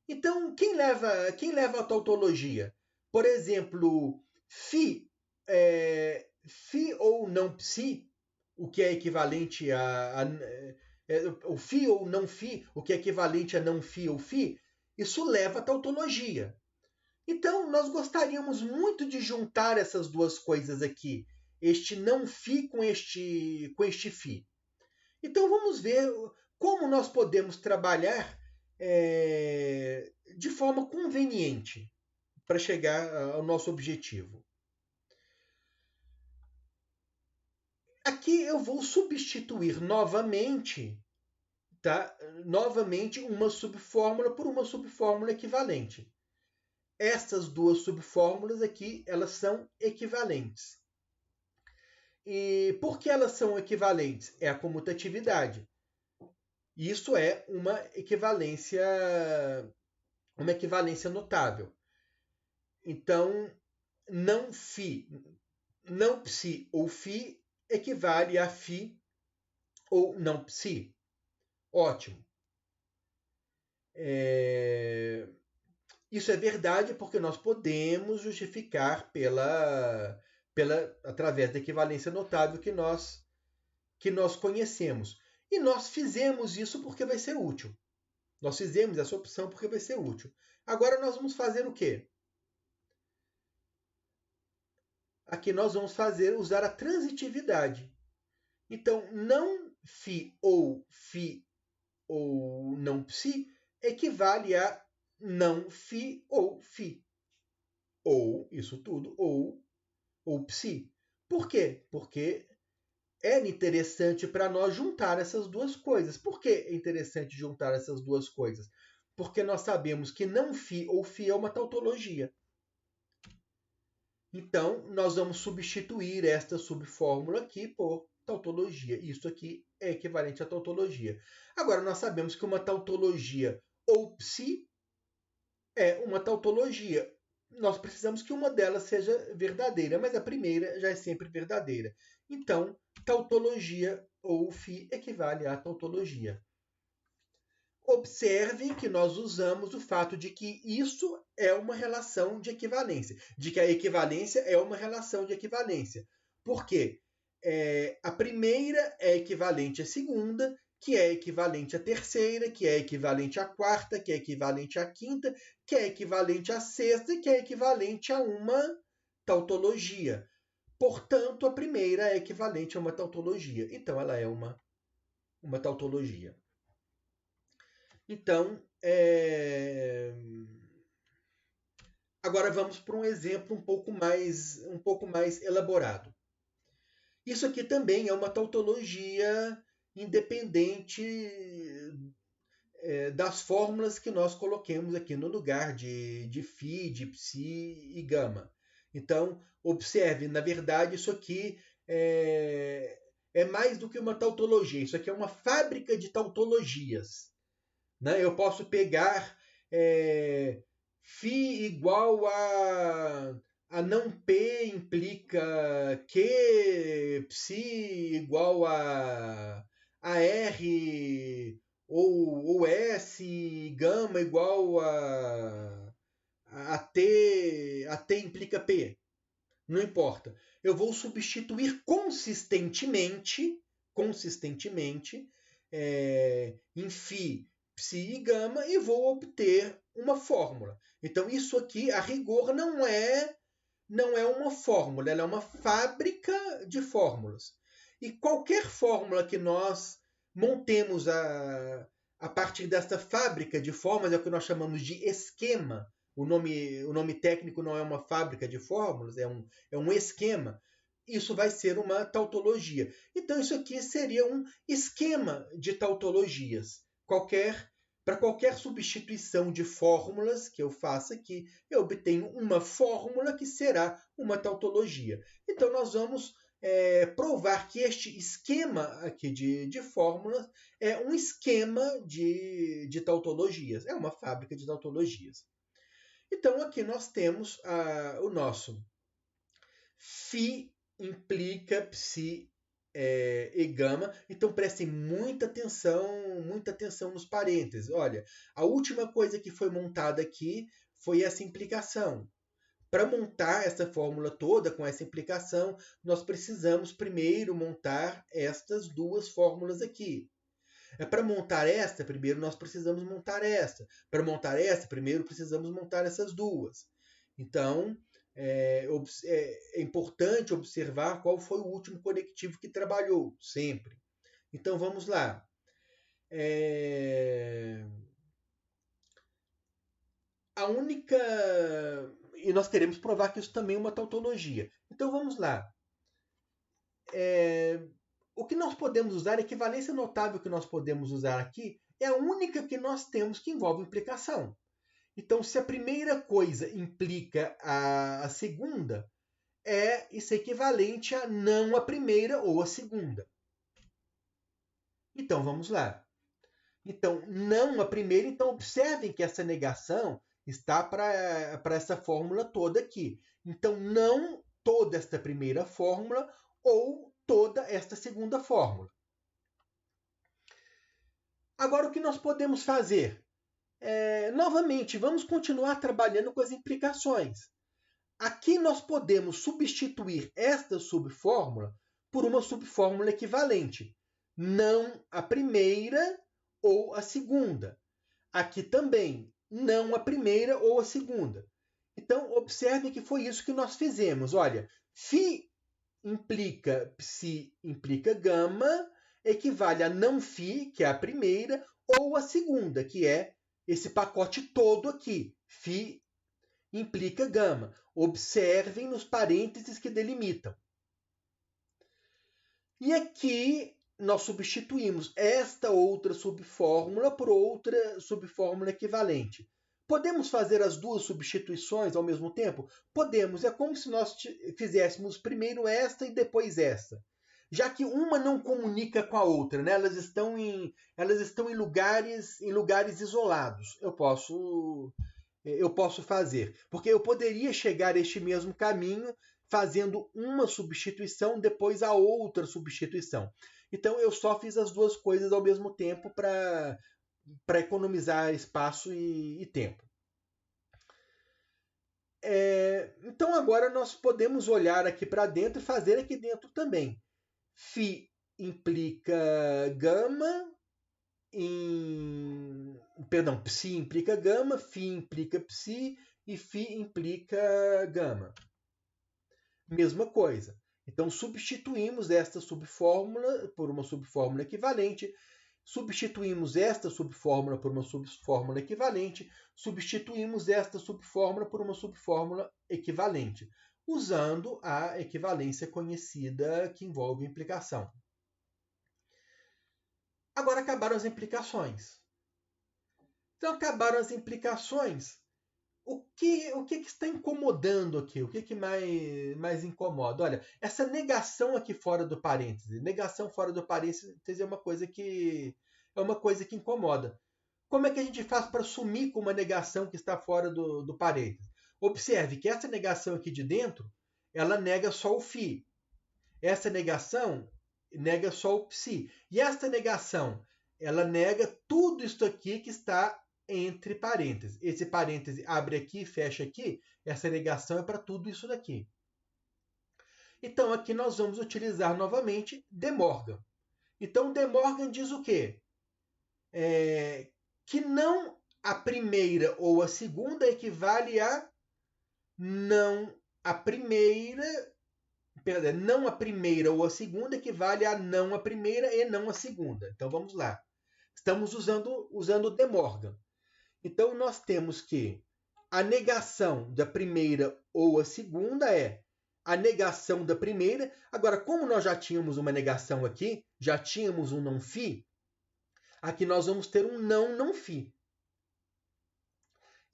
Então, quem leva à tautologia? Por exemplo, fi ou não psi, o que é equivalente o fi ou não fi, o que é equivalente a não fi ou fi, isso leva à tautologia. Então, nós gostaríamos muito de juntar essas duas coisas aqui, este não fi com este fi. Então, vamos ver como nós podemos trabalhar de forma conveniente para chegar ao nosso objetivo. Aqui eu vou substituir novamente, tá? Novamente uma subfórmula por uma subfórmula equivalente. Essas duas subfórmulas aqui, elas são equivalentes. E por que elas são equivalentes? É a comutatividade. Isso é uma equivalência notável. Então, não fi, não psi ou fi equivale a fi ou não psi. Ótimo. Isso é verdade porque nós podemos justificar através da equivalência notável que nós conhecemos. E nós fizemos isso porque vai ser útil. Nós fizemos essa opção porque vai ser útil. Agora nós vamos fazer o quê? Aqui nós vamos usar a transitividade. Então, não fi ou não psi equivale a não fi ou fi. Ou, isso tudo, ou psi. Por quê? Porque é interessante para nós juntar essas duas coisas. Por que é interessante juntar essas duas coisas? Porque nós sabemos que não fi ou fi é uma tautologia. Então, nós vamos substituir esta subfórmula aqui por tautologia. Isso aqui é equivalente à tautologia. Agora, nós sabemos que uma tautologia ou psi é uma tautologia. Nós precisamos que uma delas seja verdadeira, mas a primeira já é sempre verdadeira. Então, tautologia ou fi equivale à tautologia. Observem que nós usamos o fato de que isso é uma relação de equivalência, de que a equivalência é uma relação de equivalência. Por quê? A primeira é equivalente à segunda, que é equivalente à terceira, que é equivalente à quarta, que é equivalente à quinta, que é equivalente à sexta e que é equivalente a uma tautologia. Portanto, a primeira é equivalente a uma tautologia. Então, ela é uma tautologia. Então, agora vamos para um exemplo um pouco mais elaborado. Isso aqui também é uma tautologia independente das fórmulas que nós coloquemos aqui no lugar de φ, de psi e gama. Então, observe, na verdade, isso aqui é mais do que uma tautologia. Isso aqui é uma fábrica de tautologias. Né? Eu posso pegar φ igual a não P implica Q, psi igual a R ou S, gama igual a T implica P. Não importa. Eu vou substituir consistentemente em φ, psi e gama e vou obter uma fórmula. Então, isso aqui, a rigor, não é uma fórmula, ela é uma fábrica de fórmulas. E qualquer fórmula que nós montemos a partir desta fábrica de fórmulas é o que nós chamamos de esquema. O nome técnico não é uma fábrica de fórmulas, é um esquema. Isso vai ser uma tautologia. Então, isso aqui seria um esquema de tautologias. Para qualquer substituição de fórmulas que eu faça aqui, eu obtenho uma fórmula que será uma tautologia. Então, nós vamos provar que este esquema aqui de fórmulas é um esquema de tautologias, é uma fábrica de tautologias. Então, aqui nós temos o nosso φ implica psi e gama. Então prestem muita atenção nos parênteses. Olha, a última coisa que foi montada aqui foi essa implicação. Para montar essa fórmula toda com essa implicação, nós precisamos primeiro montar estas duas fórmulas aqui. Para montar esta, primeiro nós precisamos montar esta. Para montar esta, primeiro precisamos montar essas duas. Então, é importante observar qual foi o último conectivo que trabalhou, sempre. Então, vamos lá. A única... E nós queremos provar que isso também é uma tautologia. Então, vamos lá. O que nós podemos usar, a equivalência notável que nós podemos usar aqui, é a única que nós temos que envolve implicação. Então, se a primeira coisa implica a segunda, isso é equivalente a não a primeira ou a segunda. Então, vamos lá. Então, não a primeira. Então, observem que essa negação está para essa fórmula toda aqui. Então, não toda esta primeira fórmula ou toda esta segunda fórmula. Agora, o que nós podemos fazer? Novamente, vamos continuar trabalhando com as implicações. Aqui nós podemos substituir esta subfórmula por uma subfórmula equivalente. Não a primeira ou a segunda. Aqui também, não a primeira ou a segunda. Então, observe que foi isso que nós fizemos. Olha, φ implica psi implica gama, equivale a não φ, que é a primeira, ou a segunda, que é esse pacote todo aqui. φ implica gama. Observem nos parênteses que delimitam. E aqui nós substituímos esta outra subfórmula por outra subfórmula equivalente. Podemos fazer as duas substituições ao mesmo tempo? Podemos. É como se nós fizéssemos primeiro esta e depois esta. Já que uma não comunica com a outra, né? Elas estão em lugares isolados. Eu posso fazer. Porque eu poderia chegar a este mesmo caminho fazendo uma substituição, depois a outra substituição. Então, eu só fiz as duas coisas ao mesmo tempo para economizar espaço e tempo. Então, agora nós podemos olhar aqui para dentro e fazer aqui dentro também. Φ implica gama, psi implica gama, φ implica psi e φ implica gama. Mesma coisa. Então, substituímos esta subfórmula por uma subfórmula equivalente, substituímos esta subfórmula por uma subfórmula equivalente, substituímos esta subfórmula por uma subfórmula equivalente, usando a equivalência conhecida que envolve implicação. Agora acabaram as implicações. Então, acabaram as implicações. O que está incomodando aqui? O que mais incomoda? Olha, essa negação aqui fora do parêntese. Negação fora do parêntese é uma coisa que incomoda. Como é que a gente faz para sumir com uma negação que está fora do parêntese? Observe que essa negação aqui de dentro, ela nega só o φ. Essa negação nega só o psi. E essa negação, ela nega tudo isso aqui que está entre parênteses. Esse parêntese abre aqui, fecha aqui. Essa negação é para tudo isso daqui. Então, aqui nós vamos utilizar novamente De Morgan. Então, De Morgan diz o quê? Que não a primeira ou a segunda equivale a não a primeira... Não a primeira ou a segunda equivale a não a primeira e não a segunda. Então, vamos lá. Estamos usando De Morgan. Então, nós temos que a negação da primeira ou a segunda é a negação da primeira. Agora, como nós já tínhamos uma negação aqui, já tínhamos um não φ, aqui nós vamos ter um não φ.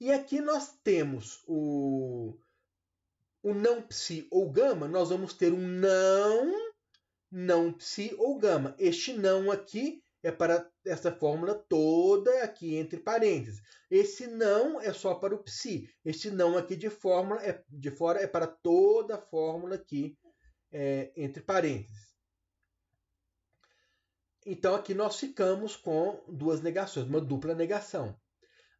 E aqui nós temos o não psi ou gama, nós vamos ter um não psi ou gama. Este não aqui é para essa fórmula toda aqui entre parênteses. Esse não é só para o psi. Este não aqui de fora é para toda a fórmula aqui entre parênteses. Então aqui nós ficamos com duas negações, uma dupla negação.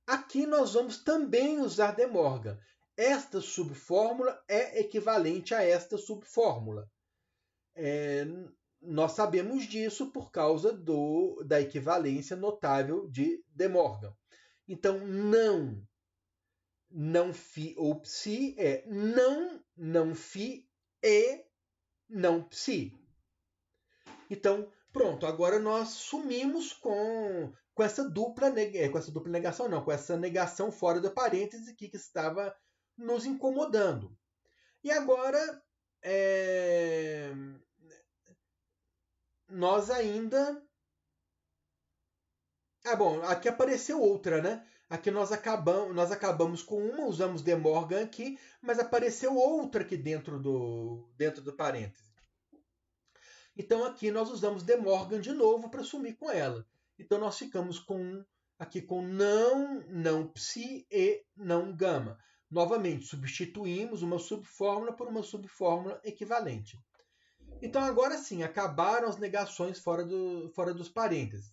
Aqui nós vamos também usar De Morgan. Esta subfórmula é equivalente a esta subfórmula. Nós sabemos disso por causa da equivalência notável de De Morgan. Então, não fi ou psi é não fi e não psi. Então, pronto, agora nós sumimos com essa dupla negação, não, com essa negação fora do parêntese que estava nos incomodando. E agora nós ainda... bom, aqui apareceu outra, né? Aqui nós acabamos com uma, usamos De Morgan aqui, mas apareceu outra aqui dentro do parêntese. Então aqui nós usamos De Morgan de novo para sumir com ela. Então nós ficamos aqui com não psi e não gama. Novamente, substituímos uma subfórmula por uma subfórmula equivalente. Então agora sim, acabaram as negações fora dos parênteses.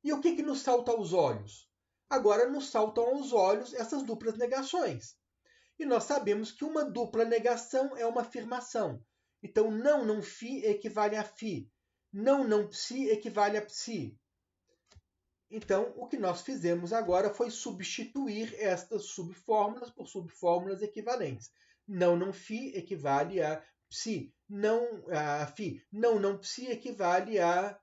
E o que nos salta aos olhos? Agora nos saltam aos olhos essas duplas negações. E nós sabemos que uma dupla negação é uma afirmação. Então, não fi equivale a fi. Não psi equivale a psi. Então, o que nós fizemos agora foi substituir estas subfórmulas por subfórmulas equivalentes. Não fi equivale a psi. Não a fi. Não psi equivale a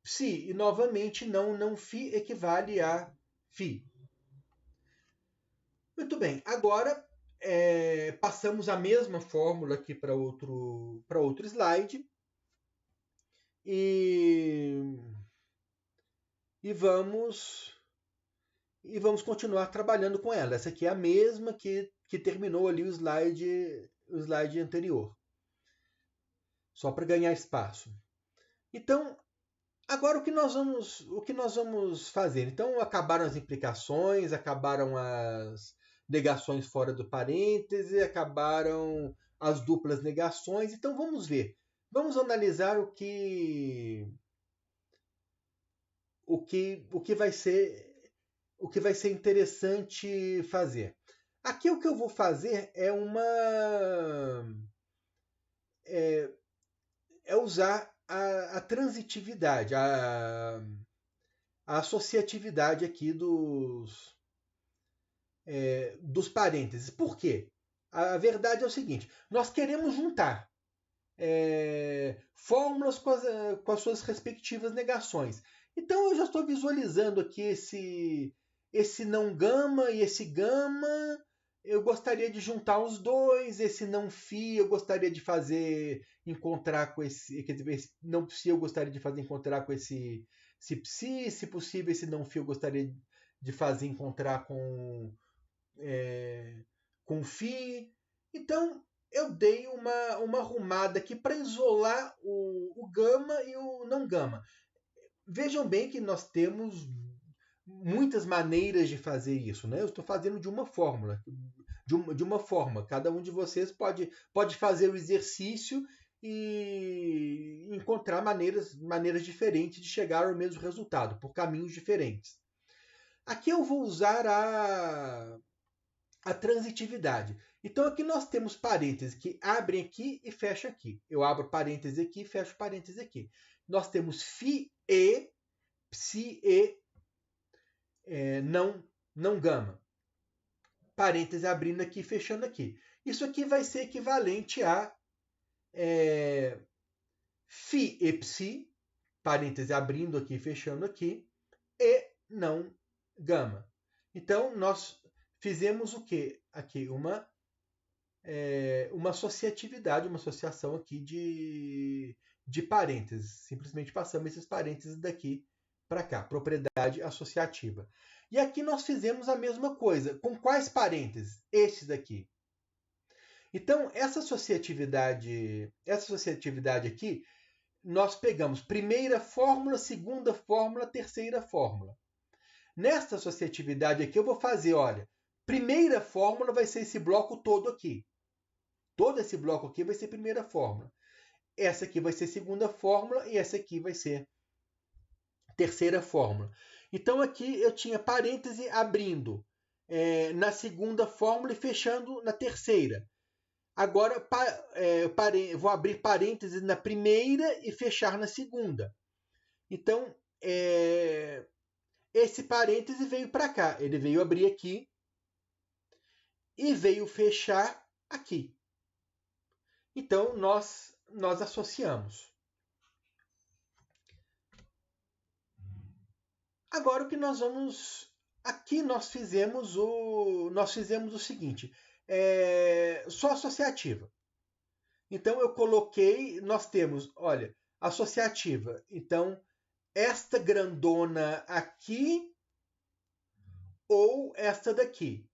psi. E, novamente, não fi equivale a fi. Muito bem. Agora... passamos a mesma fórmula aqui para outro slide e vamos continuar trabalhando com ela. Essa aqui é a mesma que terminou ali o slide anterior, só para ganhar espaço. Então, agora o que nós vamos fazer? Então, acabaram as implicações, acabaram as negações fora do parêntese, acabaram as duplas negações. Então vamos ver. Vamos analisar o que vai ser interessante fazer. Aqui o que eu vou fazer é usar a transitividade, a associatividade aqui dos parênteses. Por quê? A verdade é o seguinte: nós queremos juntar fórmulas com as suas respectivas negações. Então eu já estou visualizando aqui esse não gama e esse gama. Eu gostaria de juntar os dois. Esse não fi eu gostaria de fazer encontrar com esse... Quer dizer, esse não psi eu gostaria de fazer encontrar com esse psi. Se possível, esse não fi eu gostaria de fazer encontrar com fi. Então eu dei uma arrumada aqui para isolar o gama e o não gama. Vejam bem que nós temos muitas maneiras de fazer isso, né? Eu estou fazendo de uma fórmula, de uma forma. Cada um de vocês pode fazer o exercício e encontrar maneiras diferentes de chegar ao mesmo resultado, por caminhos diferentes. Aqui eu vou usar a transitividade. Então aqui nós temos parênteses que abrem aqui e fecham aqui. Eu abro parênteses aqui e fecho parênteses aqui. Nós temos fi e, psi e, não gama. Parênteses abrindo aqui e fechando aqui. Isso aqui vai ser equivalente a fi e psi, parênteses abrindo aqui e fechando aqui, e não gama. Então nós fizemos o quê? Aqui uma associatividade, uma associação aqui de parênteses. Simplesmente passamos esses parênteses daqui para cá, propriedade associativa. E aqui nós fizemos a mesma coisa. Com quais parênteses? Estes daqui. Então, essa associatividade aqui, nós pegamos primeira fórmula, segunda fórmula, terceira fórmula. Nesta associatividade aqui, eu vou fazer, olha, primeira fórmula vai ser esse bloco todo aqui. Todo esse bloco aqui vai ser primeira fórmula. Essa aqui vai ser segunda fórmula e essa aqui vai ser Terceira fórmula. Então aqui eu tinha parêntese abrindo na segunda fórmula e fechando na terceira. Agora vou abrir parênteses na primeira e fechar na segunda. Então, esse parêntese veio para cá. Ele veio abrir aqui e veio fechar aqui. Então, nós associamos. Agora o que nós vamos... Aqui nós fizemos o seguinte. Só associativa. Então, eu coloquei... Nós temos, olha, associativa. Então, esta grandona aqui ou esta daqui.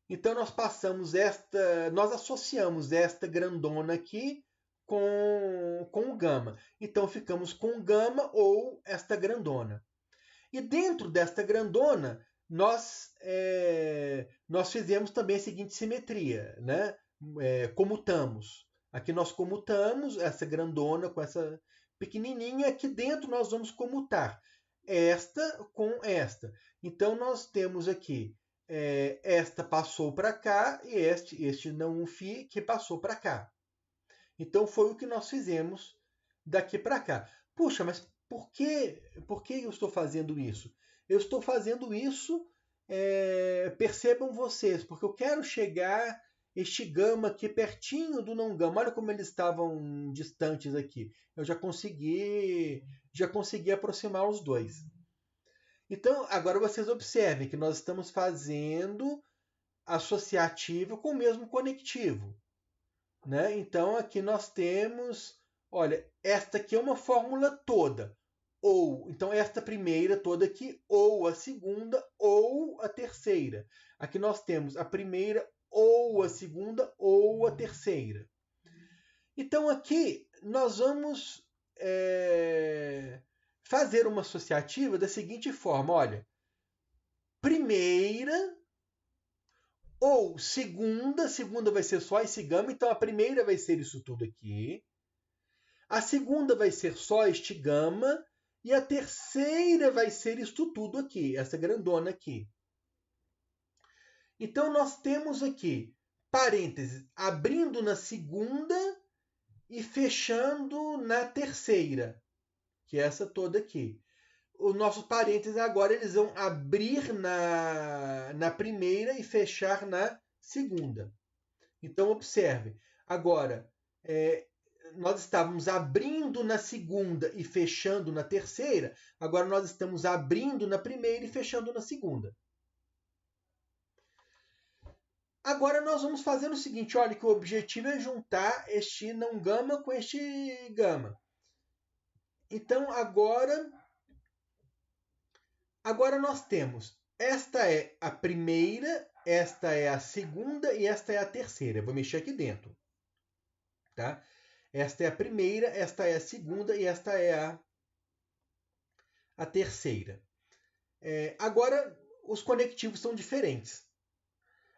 Então, nós associamos esta grandona aqui com o gama. Então, ficamos com gama ou esta grandona. E dentro desta grandona, nós fizemos também a seguinte simetria, né? Comutamos. Aqui nós comutamos essa grandona com essa pequenininha. Aqui dentro nós vamos comutar esta com esta. Então, nós temos aqui esta passou para cá e este não fi que passou para cá. Então, foi o que nós fizemos daqui para cá. Puxa, mas por que eu estou fazendo isso? Eu estou fazendo isso, percebam vocês, porque eu quero chegar este gama aqui pertinho do não gama. Olha como eles estavam distantes aqui. Eu já consegui aproximar os dois. Então, agora vocês observem que nós estamos fazendo associativo com o mesmo conectivo, né? Então, aqui nós temos, olha, esta aqui é uma fórmula toda. Então, esta primeira toda aqui, ou a segunda, ou a terceira. Aqui nós temos a primeira, ou a segunda, ou a terceira. Então, aqui nós vamos fazer uma associativa da seguinte forma, olha. Primeira ou segunda vai ser só esse gama, então a primeira vai ser isso tudo aqui. A segunda vai ser só este gama. E a terceira vai ser isto tudo aqui, essa grandona aqui. Então, nós temos aqui parênteses abrindo na segunda e fechando na terceira, que é essa toda aqui. Os nossos parênteses agora eles vão abrir na primeira e fechar na segunda. Então, observe. Agora, nós estávamos abrindo na segunda e fechando na terceira. Agora nós estamos abrindo na primeira e fechando na segunda. Agora nós vamos fazer o seguinte. Olha que o objetivo é juntar este não gama com este gama. Então agora nós temos. Esta é a primeira, esta é a segunda e esta é a terceira. Eu vou mexer aqui dentro. Tá? Esta é a primeira, esta é a segunda e esta é a terceira. Agora, os conectivos são diferentes.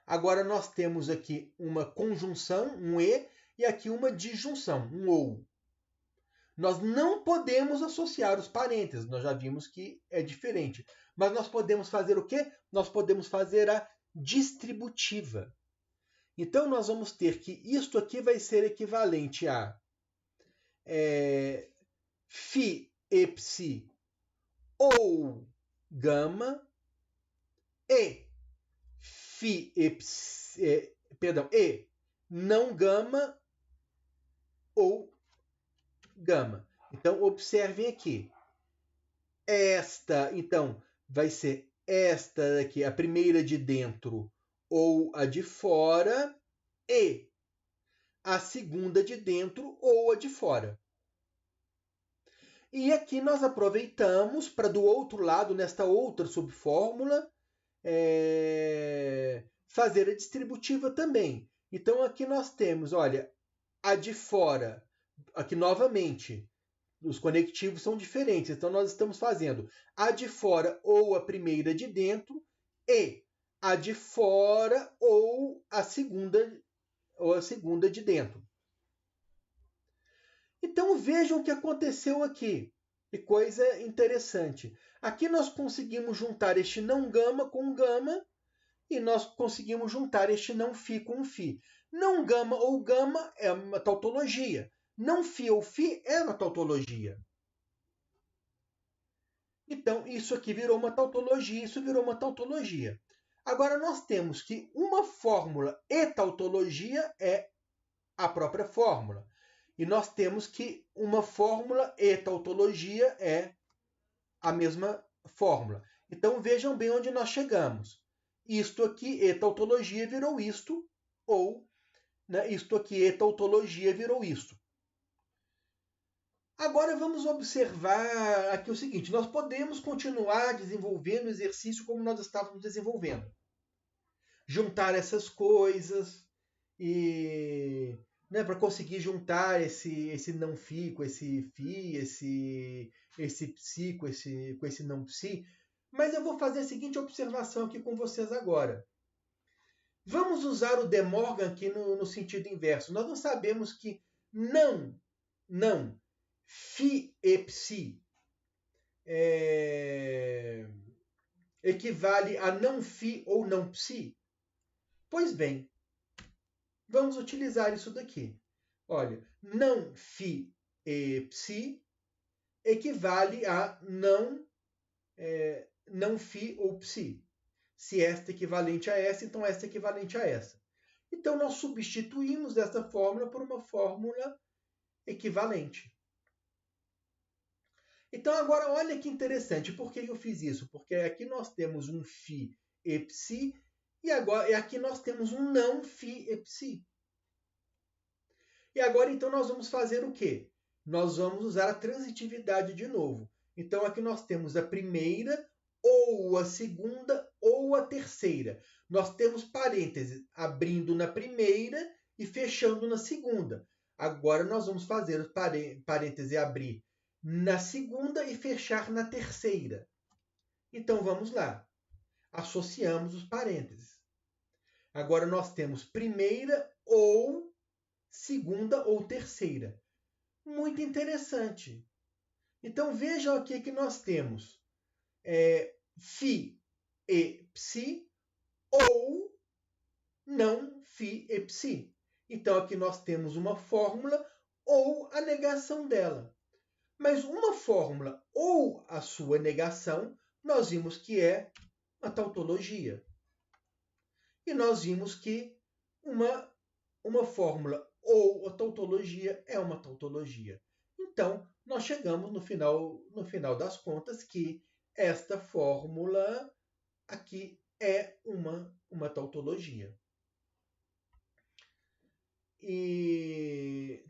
Agora, nós temos aqui uma conjunção, um e aqui uma disjunção, um ou. Nós não podemos associar os parênteses, nós já vimos que é diferente. Mas nós podemos fazer o quê? Nós podemos fazer a distributiva. Então, nós vamos ter que isto aqui vai ser equivalente a φ e psi ou gama e φ e psi, e não gama ou gama. Então, observem aqui. Esta, então, vai ser esta daqui, a primeira de dentro ou a de fora, e a segunda de dentro ou a de fora. E aqui nós aproveitamos para do outro lado, nesta outra subfórmula, fazer a distributiva também. Então aqui nós temos, olha, a de fora, aqui novamente, os conectivos são diferentes, então nós estamos fazendo a de fora ou a primeira de dentro e a de fora ou a segunda de dentro. Então vejam o que aconteceu aqui. Que coisa interessante. Aqui nós conseguimos juntar este não gama com gama e nós conseguimos juntar este não φ com φ. Não gama ou gama é uma tautologia. Não φ ou φ é uma tautologia. Então, isso aqui virou uma tautologia, isso virou uma tautologia. Agora, nós temos que uma fórmula e tautologia é a própria fórmula. E nós temos que uma fórmula e tautologia é a mesma fórmula. Então, vejam bem onde nós chegamos. Isto aqui, e tautologia, virou isto, ou isto aqui, e tautologia, virou isto. Agora vamos observar aqui o seguinte: nós podemos continuar desenvolvendo o exercício como nós estávamos desenvolvendo. Juntar essas coisas e para conseguir juntar esse não fi com esse fi, esse psi com esse não psi. Mas eu vou fazer a seguinte observação aqui com vocês agora. Vamos usar o De Morgan aqui no sentido inverso. Nós não sabemos que não, φ e psi equivale a não φ ou não psi? Pois bem, vamos utilizar isso daqui. Olha, não φ e psi equivale a não φ ou psi. Se esta é equivalente a essa, então esta é equivalente a essa. Então, nós substituímos essa fórmula por uma fórmula equivalente. Então, agora, olha que interessante. Por que eu fiz isso? Porque aqui nós temos um φ e psi, e aqui nós temos um não φ e psi. E agora, então, nós vamos fazer o quê? Nós vamos usar a transitividade de novo. Então, aqui nós temos a primeira, ou a segunda, ou a terceira. Nós temos parênteses abrindo na primeira e fechando na segunda. Agora, nós vamos fazer o parêntese abrir na segunda e fechar na terceira. Então, vamos lá. Associamos os parênteses. Agora, nós temos primeira ou segunda ou terceira. Muito interessante. Então, vejam aqui que nós temos φ e psi ou não φ e psi. Então, aqui nós temos uma fórmula ou a negação dela. Mas uma fórmula ou a sua negação, nós vimos que é uma tautologia. E nós vimos que uma fórmula ou a tautologia é uma tautologia. Então, nós chegamos no final das contas que esta fórmula aqui é uma tautologia. E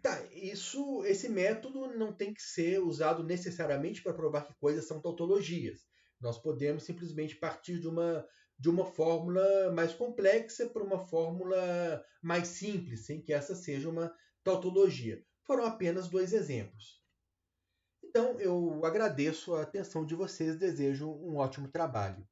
esse método não tem que ser usado necessariamente para provar que coisas são tautologias. Nós podemos simplesmente partir de uma fórmula mais complexa para uma fórmula mais simples, sem que essa seja uma tautologia. Foram apenas 2 exemplos. Então, eu agradeço a atenção de vocês, desejo um ótimo trabalho.